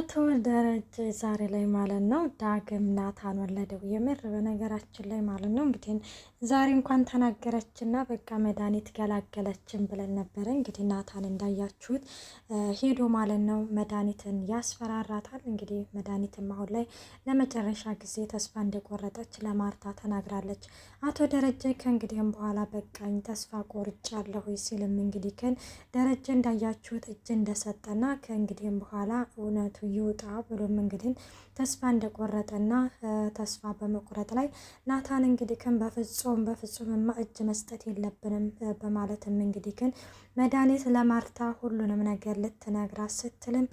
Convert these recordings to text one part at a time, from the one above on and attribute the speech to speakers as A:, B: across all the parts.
A: አቶ ደረጀ ዛሬ ላይ ማለት ነው ዳግም ናታን ወለደው። የምር በነገራችን ላይ ማለት ነው እንግዲህ ዛሬ እንኳን ተናገረችና በቃ መድኃኒት ገላገለችን ብለን ነበረ። እንግዲህ ናታን እንዳያችሁት ሄዶ ማለት ነው መድኃኒትን ያስፈራራታል። እንግዲህ መድኃኒትም አሁን ላይ ለመጨረሻ ጊዜ ተስፋ እንደቆረጠች ለማርታ ተናግራለች። አቶ ደረጀ ከእንግዲህም በኋላ በቃኝ ተስፋ ቆርጫለሁ ሲልም እንግዲህ ደረጀ እንዳያችሁት እጅ እንደሰጠና ከእንግዲህም በኋላ እውነቱ ይውጣ ብሎም እንግዲህ ተስፋ እንደቆረጠና ተስፋ በመቁረጥ ላይ ናታን እንግዲህ በፍጹም እጅ መስጠት የለብንም በማለትም እንግዲህ መድኃኒት ለማርታ ሁሉንም ነገር ልትነግራት ስትልም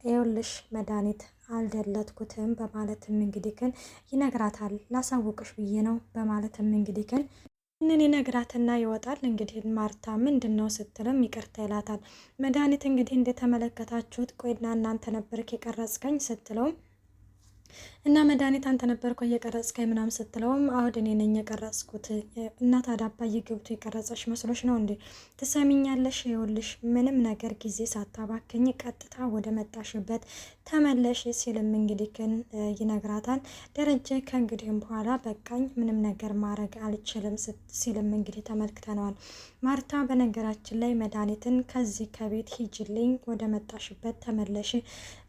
A: ይኸውልሽ መድኃኒት አልደለትኩትም በማለትም እንግዲህ ይነግራታል። ላሳውቅሽ ብዬ ነው በማለትም እንግዲህ ይህንን ይነግራትና ይወጣል። እንግዲህ ማርታ ምንድን ነው ስትልም ይቅርታ ይላታል። መድኃኒት እንግዲህ እንደተመለከታችሁት ቆይና እናንተ ነበርክ የቀረጽከኝ ስትለውም እና መድኃኒት አንተ ነበርኩ እየቀረጽከኝ ምናምን ስትለውም አሁን እኔ ነኝ የቀረጽኩት እና ታዲያ አባዬ ገብቶ የቀረጸሽ መስሎሽ ነው እንዴ? ትሰሚኛለሽ? ይኸውልሽ ምንም ነገር ጊዜ ሳታባክኝ ቀጥታ ወደ መጣሽበት ተመለሽ ሲልም እንግዲህ ይነግራታል። ደረጀ ከእንግዲህም በኋላ በቃኝ ምንም ነገር ማድረግ አልችልም ሲልም እንግዲህ ተመልክተነዋል። ማርታ በነገራችን ላይ መድኃኒትን ከዚህ ከቤት ሂጅልኝ ወደ መጣሽበት ተመለሽ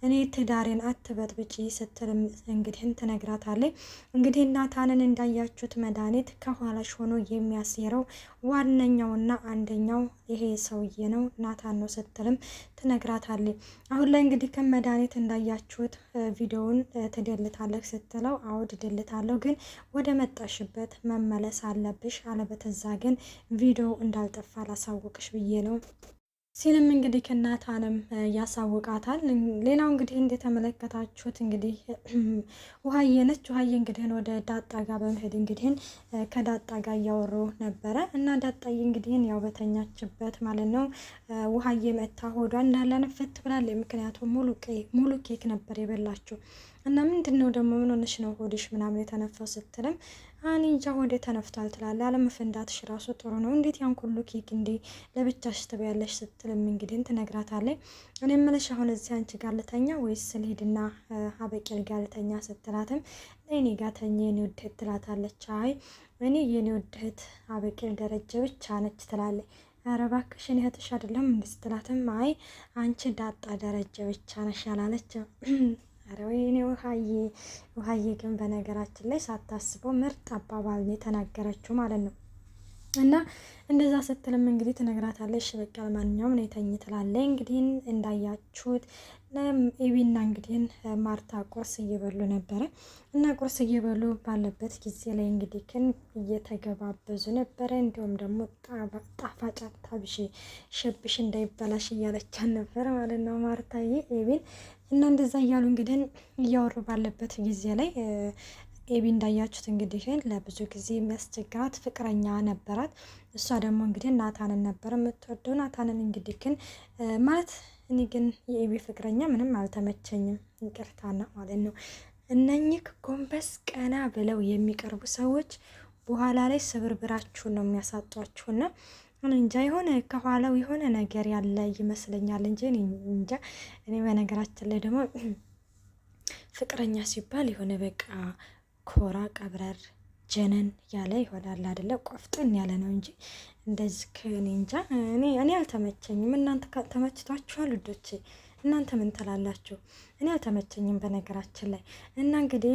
A: እኔ ትዳሬን አትበጥብጪ ስትልም እንግዲህ ትነግራታለች። እንግዲህ ናታንን እንዳያችሁት መድኃኒት ከኋላሽ ሆኖ የሚያስየረው ዋነኛውና አንደኛው ይሄ ሰውዬ ነው ናታን ነው ስትልም ትነግራታለች። አሁን ላይ እንግዲህ ከመድኃኒት እንዳያችሁት ቪዲዮውን ትደልታለህ ስትለው አዎ ትደልታለሁ፣ ግን ወደ መጣሽበት መመለስ አለብሽ አለበተዛ ግን ቪዲዮ እንዳልጠፋ ላሳውቅሽ ብዬ ነው ሲልም እንግዲህ ከናታንም ያሳውቃታል። ሌላው እንግዲህ እንደተመለከታችሁት እንግዲህ ውሃዬ ነች። ውሃዬ እንግዲህ ወደ ዳጣ ጋር በመሄድ እንግዲህ ከዳጣ ጋር እያወሩ ነበረ እና ዳጣዬ እንግዲህ ያው በተኛችበት ማለት ነው ውሃዬ መታ ሆዷ እንዳለ ነፈት ብላለች። ምክንያቱም ሙሉ ኬክ ነበር የበላችው እና ምንድን ነው ደግሞ ምን ሆነሽ ነው ሆድሽ ምናምን የተነፋው ስትልም አኒ እንጃ ሆዴ ተነፍቷል ትላለች። አለመፈንዳትሽ ራሱ ጥሩ ነው፣ እንዴት ያን ሁሉ ኬክ እንዴ ለብቻሽ ትበያለሽ ስትልም እንግዲህ ትነግራታለች። እኔ የምልሽ አሁን እዚህ አንቺ ጋር ልተኛ ወይስ ልሄድና አበቄል ጋር ልተኛ ስትላትም እኔ ጋር ተኝ የኔ ውድህት ትላታለች። አይ እኔ የኔ ውድህት አበቄል ደረጀ ብቻ ነች ትላለች። ኧረ እባክሽ እኔ እህትሽ አይደለም እንዴ ስትላትም አይ አንቺ ዳጣ ደረጀ ብቻ ነሽ አላለችም። አረ ወይኔ ውሃዬ ግን በነገራችን ላይ ሳታስበው ምርጥ አባባል ነው የተናገረችው ማለት ነው። እና እንደዛ ስትልም እንግዲህ ትነግራታለች። በቃ ለማንኛውም ነው የተኝ ትላለች። እንግዲህ እንዳያችሁት ኤቢና እንግዲህ ማርታ ቁርስ እየበሉ ነበረ እና ቁርስ እየበሉ ባለበት ጊዜ ላይ እንግዲህ እየተገባበዙ ነበረ። እንዲሁም ደግሞ ጣፋጭ አታብሺ ሸብሽ እንዳይበላሽ እያለቻን ነበረ ማለት ነው ማርታዬ ኤቢን እና እንደዛ እያሉ እንግዲህ እያወሩ ባለበት ጊዜ ላይ ኤቢ እንዳያችሁት እንግዲህ ለብዙ ጊዜ የሚያስቸግራት ፍቅረኛ ነበራት። እሷ ደግሞ እንግዲህ ናታንን ነበር የምትወደው። ናታንን እንግዲህ ማለት እኔ ግን የኤቢ ፍቅረኛ ምንም አልተመቸኝም፣ ይቅርታና ማለት ነው። እነኚህ ጎንበስ ቀና ብለው የሚቀርቡ ሰዎች በኋላ ላይ ስብርብራችሁን ነው የሚያሳጧችሁና እንጃ የሆነ ከኋላው የሆነ ነገር ያለ ይመስለኛል እንጂ እንጃ። እኔ በነገራችን ላይ ደግሞ ፍቅረኛ ሲባል የሆነ በቃ ኮራ ቀብረር ጀነን ያለ ይሆናል አይደለ? ቆፍጠን ያለ ነው እንጂ እንደዚህ ከኔ እንጃ እኔ አልተመቸኝም። እናንተ ተመችቷችኋል ውዶቼ? እናንተ ምን ትላላችሁ? እኔ አልተመቸኝም በነገራችን ላይ እና እንግዲህ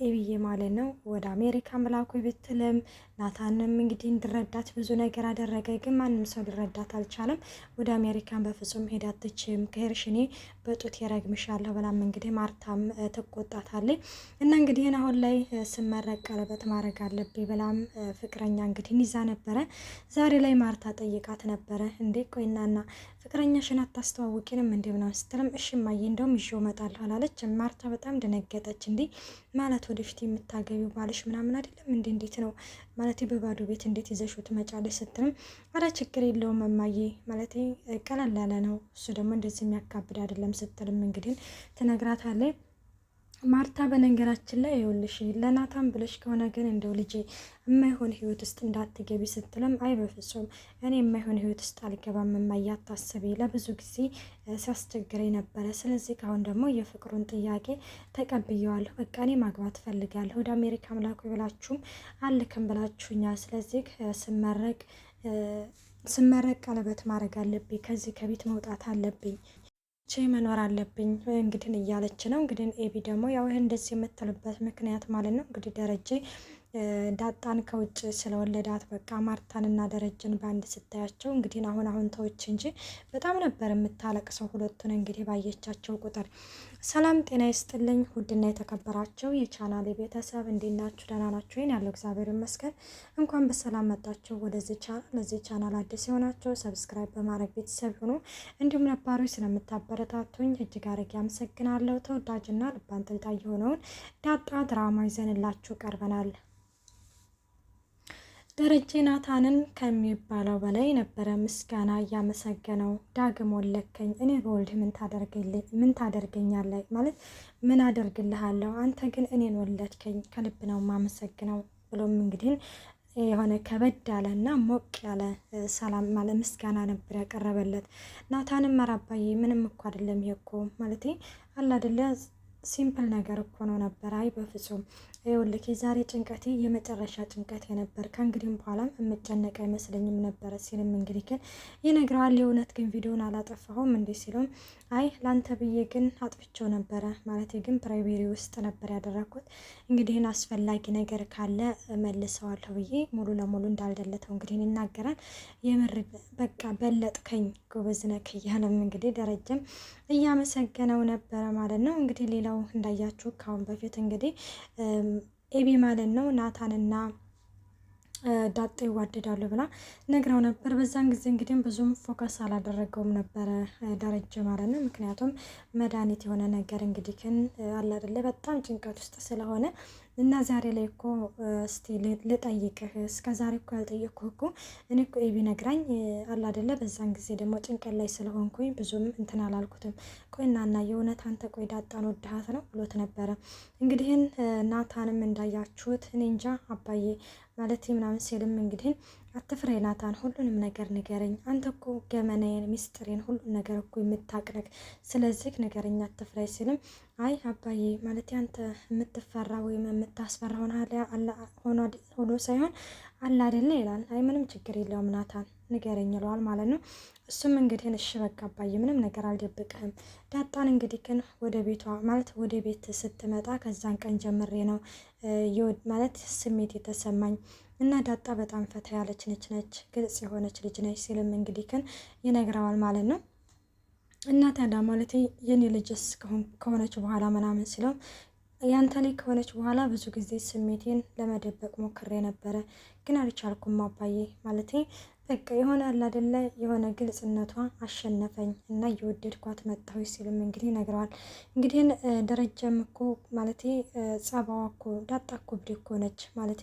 A: ኤቢዬ ማለት ነው ወደ አሜሪካ መላኩ ብትልም ናታንም እንግዲህ እንድረዳት ብዙ ነገር አደረገ፣ ግን ማንም ሰው ሊረዳት አልቻለም። ወደ አሜሪካን በፍጹም ሄዳ አትችም፣ ከሄድሽ እኔ በጡት የረግምሻለሁ ብላም እንግዲህ ማርታም ትቆጣታለች። እና እንግዲህ አሁን ላይ ስመረቅ ቀለበት ማድረግ አለብኝ ብላም ፍቅረኛ እንግዲህ ይዛ ነበረ። ዛሬ ላይ ማርታ ጠይቃት ነበረ። እንዴ ቆይናና ፍቅረኛሽን አታስተዋውቂንም እንዴ ምናምን ስትልም እሺ እማዬ እንደውም ይዤው እመጣለሁ አላለች። ማርታ በጣም ደነገጠች። እንዴ ማለት ወደፊት የምታገቢው ባልሽ ምናምን አይደለም እንዴ? እንዴት ነው ማለት በባዶ ቤት እንዴት ይዘሽው ትመጫለሽ? ስትልም አረ ችግር የለውም እማዬ ማለት ቀለል ያለ ነው፣ እሱ ደግሞ እንደዚህ የሚያካብድ አይደለም ስትልም እንግዲህ ትነግራታለች። ማርታ በነገራችን ላይ ይኸውልሽ ለናታን ብለሽ ከሆነ ግን እንደው ልጄ የማይሆን ህይወት ውስጥ እንዳትገቢ ስትልም አይ በፍጹም እኔ የማይሆን ህይወት ውስጥ አልገባም እማዬ አታስቢ፣ ለብዙ ጊዜ ሲያስቸግረኝ ነበረ። ስለዚህ ካሁን ደግሞ የፍቅሩን ጥያቄ ተቀብየዋለሁ። በቃ እኔ ማግባት ፈልጋለሁ። ወደ አሜሪካ ምላኩ ብላችሁም አልክም ብላችሁኛል። ስለዚህ ስመረቅ ቀለበት ማድረግ አለብኝ፣ ከዚህ ከቤት መውጣት አለብኝ መኖር አለብኝ እንግዲህ እያለች ነው። እንግዲህ ኤቢ ደግሞ ያው እንደዚህ የምትልበት ምክንያት ማለት ነው እንግዲህ ደረጀ ዳጣን ከውጭ ስለወለዳት በቃ ማርታንና ደረጀን በአንድ ስታያቸው እንግዲህ አሁን ተወች እንጂ በጣም ነበር የምታለቅሰው ሁለቱን እንግዲህ ባየቻቸው ቁጥር። ሰላም ጤና ይስጥልኝ ውድና የተከበራቸው የቻናሌ ቤተሰብ እንዴት ናችሁ? ደህና ናችሁ? ይሄን ያለው እግዚአብሔር ይመስገን። እንኳን በሰላም መጣችሁ ወደዚህ ቻናል። ለዚህ ቻናል አዲስ የሆናችሁ ሰብስክራይብ በማድረግ ቤተሰብ ሆኑ፣ እንዲሁም ነባሮች ስለምታበረታቱኝ እጅግ አድርጌ አመሰግናለሁ። ተወዳጅና ልብ አንጠልጣይ የሆነውን ዳጣ ድራማ ይዘንላችሁ ቀርበናል። ደረጀ ናታንን ከሚባለው በላይ ነበረ ምስጋና እያመሰገነው። ዳግም ወለከኝ፣ እኔ በወልድ ምን ታደርገኛለህ? ማለት ምን አደርግልሃለሁ? አንተ ግን እኔን ወለድከኝ፣ ከልብ ነው ማመሰግነው ብሎም እንግዲህ የሆነ ከበድ ያለ እና ሞቅ ያለ ሰላም ማለት ምስጋና ነበር ያቀረበለት። ናታንም መራባዬ ምንም እኮ አይደለም ይሄ እኮ ማለቴ አላ አይደለ ሲምፕል ነገር እኮ ነው ነበር። አይ በፍጹም ይኸውልህ የዛሬ ጭንቀቴ የመጨረሻ ጭንቀቴ ነበር፣ ከእንግዲህም በኋላም የምጨነቅ አይመስለኝም ነበረ ሲልም እንግዲህ ግን ይነግረዋል። የእውነት ግን ቪዲዮን አላጠፋሁም እንዴ ሲሉም አይ ላንተ ብዬ ግን አጥፍቼው ነበረ ማለት ግን ፕራይቬሪ ውስጥ ነበር ያደረኩት፣ እንግዲህን አስፈላጊ ነገር ካለ መልሰዋለሁ ብዬ ሙሉ ለሙሉ እንዳልደለተው እንግዲህ ይናገራል። የምር በቃ በለጥከኝ ጎበዝ ነክ እያለም እንግዲህ ደረጀም እያመሰገነው ነበረ ማለት ነው። እንግዲህ ሌላው እንዳያችሁ ካሁን በፊት እንግዲህ ኤቢ ማለት ነው ናታንና ዳጣ ይዋደዳሉ ብላ ነግራው ነበር። በዛን ጊዜ እንግዲህ ብዙም ፎከስ አላደረገውም ነበረ ደረጀ ማለት ነው። ምክንያቱም መድኃኒት የሆነ ነገር እንግዲህ ግን አለ አይደለ በጣም ጭንቀት ውስጥ ስለሆነ እና ዛሬ ላይ እኮ እስቲ ልጠይቅህ፣ እስከ ዛሬ እኮ ያልጠየቅኩህ እኮ እኔ እኮ ኤቢ ነግራኝ አለ አይደለ በዛን ጊዜ ደግሞ ጭንቀት ላይ ስለሆንኩኝ ብዙም እንትን አላልኩትም። ቆይ እናና የእውነት አንተ ቆይ ዳጣን ወድሃት ነው ብሎት ነበረ። እንግዲህን ናታንም እንዳያችሁት እኔ እንጃ አባዬ ማለት ምናምን ሲልም እንግዲህ አትፍሬ ናታን፣ ሁሉንም ነገር ንገረኝ፣ አንተ እኮ ገመናዬን ሚስጥሬን ሁሉን ነገር እኮ የምታቅረግ፣ ስለዚህ ንገረኝ አትፍሬ ሲልም አይ አባዬ ማለት አንተ የምትፈራ ወይም የምታስፈራ ሆኖ ሳይሆን አለ አይደለ ይላል። አይ ምንም ችግር የለውም ናታን ንገረኝ ይለዋል ማለት ነው። እሱም እንግዲህ እሺ በቃ አባዬ ምንም ነገር አልደብቅህም። ዳጣን እንግዲህ ግን ወደ ቤቷ ማለት ወደ ቤት ስትመጣ ከዛን ቀን ጀምሬ ነው ማለት ስሜት የተሰማኝ እና ዳጣ በጣም ፈታ ያለች ነች ግልጽ የሆነች ልጅ ነች ሲልም እንግዲህ ግን ይነግረዋል ማለት ነው። እና ታዲያ ማለት የኔ ልጅስ ከሆነች በኋላ ምናምን ሲለው ያንተ ላይ ከሆነች በኋላ ብዙ ጊዜ ስሜቴን ለመደበቅ ሞክሬ ነበረ፣ ግን አልቻልኩም አባዬ ማለቴ በቃ የሆነ አለ አይደለ የሆነ ግልጽነቷ አሸነፈኝ እና እየወደድኳት መጣሁ ሲልም እንግዲህ ይነግረዋል። እንግዲህ ደረጀም እኮ ማለቴ ጸባዋ እኮ ዳጣ እኮ ብድ እኮ ነች ማለቴ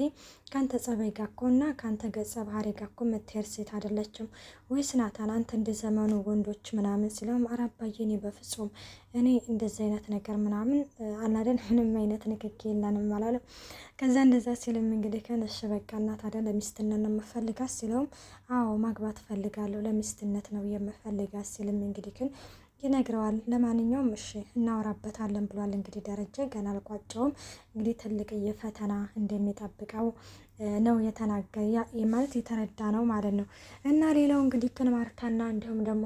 A: ከአንተ ጸባይ ጋር እኮ እና ከአንተ ገጸ ባህሪ ጋር እኮ የምትሄድ ሴት አይደለችም ወይስ ናታን አንተ እንደ ዘመኑ ወንዶች ምናምን ሲለውም ኧረ አባዬ እኔ በፍጹም እኔ እንደዚህ አይነት ነገር ምናምን አላደን ምንም አይነት ንክኪ የለንም አላለም። ከዛ እንደዛ ሲልም እንግዲህ ከነሽ በቃ እና ታዲያ ለሚስትነት ነው የምፈልጋት ሲለውም አዎ ማግባት ፈልጋለሁ ለሚስትነት ነው የምፈልጋት ሲልም እንግዲህ ግን ይነግረዋል። ለማንኛውም እሺ እናወራበታለን ብሏል። እንግዲህ ደረጀ ገና አልቋጨውም። እንግዲህ ትልቅዬ ፈተና እንደሚጠብቀው ነው የተናገረ ማለት የተረዳ ነው ማለት ነው። እና ሌላው እንግዲህ ግን ማርታና እንዲሁም ደግሞ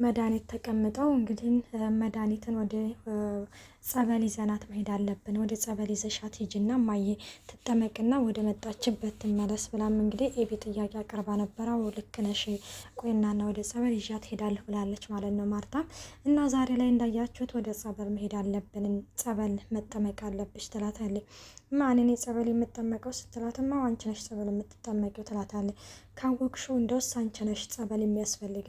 A: መድኃኒት ተቀምጠው እንግዲህ መድኃኒትን ወደ ጸበል ይዘናት መሄድ አለብን፣ ወደ ጸበል ይዘሻት ሂጂና ማየ ትጠመቅና ወደ መጣችበት ትመለስ ብላም እንግዲህ ኤቢ ጥያቄ አቅርባ ነበረ። ልክ ነሽ ቆይናና ወደ ጸበል ይዣት ሄዳለሁ ብላለች ማለት ነው ማርታ። እና ዛሬ ላይ እንዳያችሁት ወደ ጸበል መሄድ አለብን፣ ጸበል መጠመቅ አለብሽ ትላታለች። ማን እኔ ጸበል የምጠመቀው ስትላትማ አንቺ ነሽ ጸበል የምትጠመቂው ትላታለች። ካወቅሽው እንደውስ አንቺ ነሽ ጸበል የሚያስፈልግ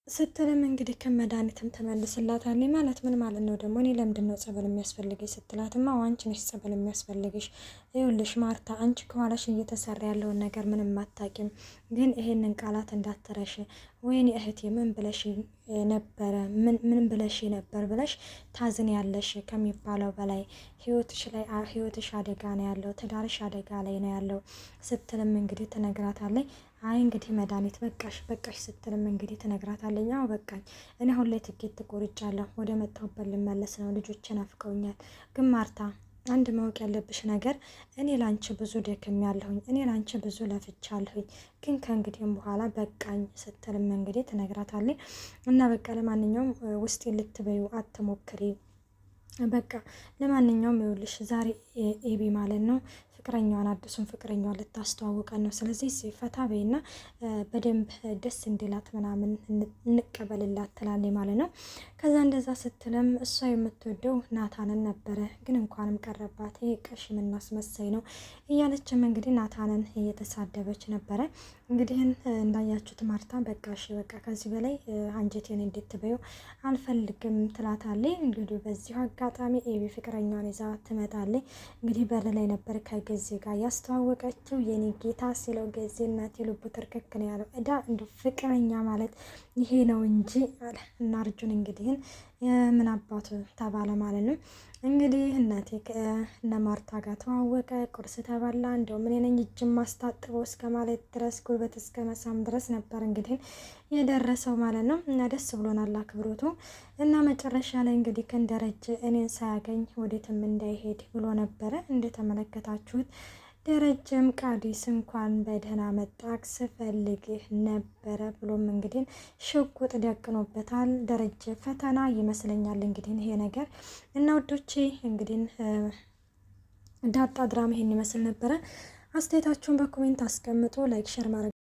A: ስትልም እንግዲህ ከመድኃኒትም ተመልስላታለች። ማለት ምን ማለት ነው ደግሞ? እኔ ለምንድን ነው ጸበል የሚያስፈልገኝ ስትላትማ አንቺ ነሽ ጸበል የሚያስፈልግሽ። ይኸውልሽ ማርታ፣ አንቺ ከኋላሽ እየተሰራ ያለውን ነገር ምንም አታውቂም። ግን ይሄንን ቃላት እንዳትረሽ። ወይኔ እህቴ ምን ብለሽ ነበረ? ምን ብለሽ ነበር ብለሽ ታዝን ያለሽ ከሚባለው በላይ ህይወትሽ አደጋ ነው ያለው፣ ትዳርሽ አደጋ ላይ ነው ያለው ስትልም እንግዲህ ትነግራታለች። አይ እንግዲህ መድኃኒት በቃሽ ስትልም እንግዲህ ትነግራታለች። አዎ በቃኝ፣ እኔ አሁን ላይ ትኬት ትቆርጫለሁ፣ ወደ መጣሁበት ልመለስ ነው፣ ልጆቼ ናፍቀውኛል። ግን ማርታ አንድ ማወቅ ያለብሽ ነገር እኔ ላንቺ ብዙ ደክም ያለሁኝ፣ እኔ ላንቺ ብዙ ለፍቻለሁኝ፣ ግን ከእንግዲህም በኋላ በቃኝ ስትልም እንግዲህ ትነግራታለች። እና በቃ ለማንኛውም ውስጤ ልትበዩ አትሞክሪ፣ በቃ ለማንኛውም ይኸውልሽ ዛሬ ኤቢ ማለት ነው ፍቅረኛዋን አዲሱን ፍቅረኛዋን ልታስተዋውቀን ነው። ስለዚህ ፈታ በይና በደንብ ደስ እንዲላት ምናምን እንቀበልላት ትላለች ማለት ነው። ከዛ እንደዛ ስትለም እሷ የምትወደው ናታንን ነበረ፣ ግን እንኳንም ቀረባት፣ ይሄ ቀሽምና አስመሳይ ነው እያለችም እንግዲህ ናታንን እየተሳደበች ነበረ። እንግዲህን እንዳያችሁት ማርታ በቃ እሺ በቃ ከዚህ በላይ አንጀቴን እንድትበዩ አልፈልግም ትላታለች። እንግዲህ በዚሁ አጋጣሚ ኤቢ ፍቅረኛዋን ይዛ ትመጣለች። እንግዲህ በር ላይ ነበር ከገዜ ጋር ያስተዋወቀችው። የኔ ጌታ ሲለው ገዜ እናቴ ልቡ ትርክክ ነው ያለው። እዳ እንደ ፍቅረኛ ማለት ይሄ ነው እንጂ አለ እና እርጁን እንግዲህን ምን አባቱ ተባለ ማለት ነው። እንግዲህ እናቴ እነ ማርታ ጋር ተዋወቀ፣ ቁርስ ተባላ፣ እንደውም እኔ ነኝ እጅ ማስታጥበው እስከ ማለት ድረስ ጉልበት እስከ መሳም ድረስ ነበር እንግዲህ የደረሰው ማለት ነው። እና ደስ ብሎናል አክብሮቱ። እና መጨረሻ ላይ እንግዲህ ከንደረጀ እኔን ሳያገኝ ወዴትም እንዳይሄድ ብሎ ነበረ እንደተመለከታችሁት። ደረጀም ቃዲስ እንኳን በደህና መጣክ ስፈልግህ ነበረ ብሎም እንግዲህ ሽጉጥ ደቅኖበታል። ደረጀ ፈተና ይመስለኛል እንግዲህ ይሄ ነገር እና ውዶቼ እንግዲህ ዳጣ ድራማ ይሄን ይመስል ነበረ። አስተያየታችሁን በኮሜንት አስቀምጡ። ላይክ ሸር ማድረግ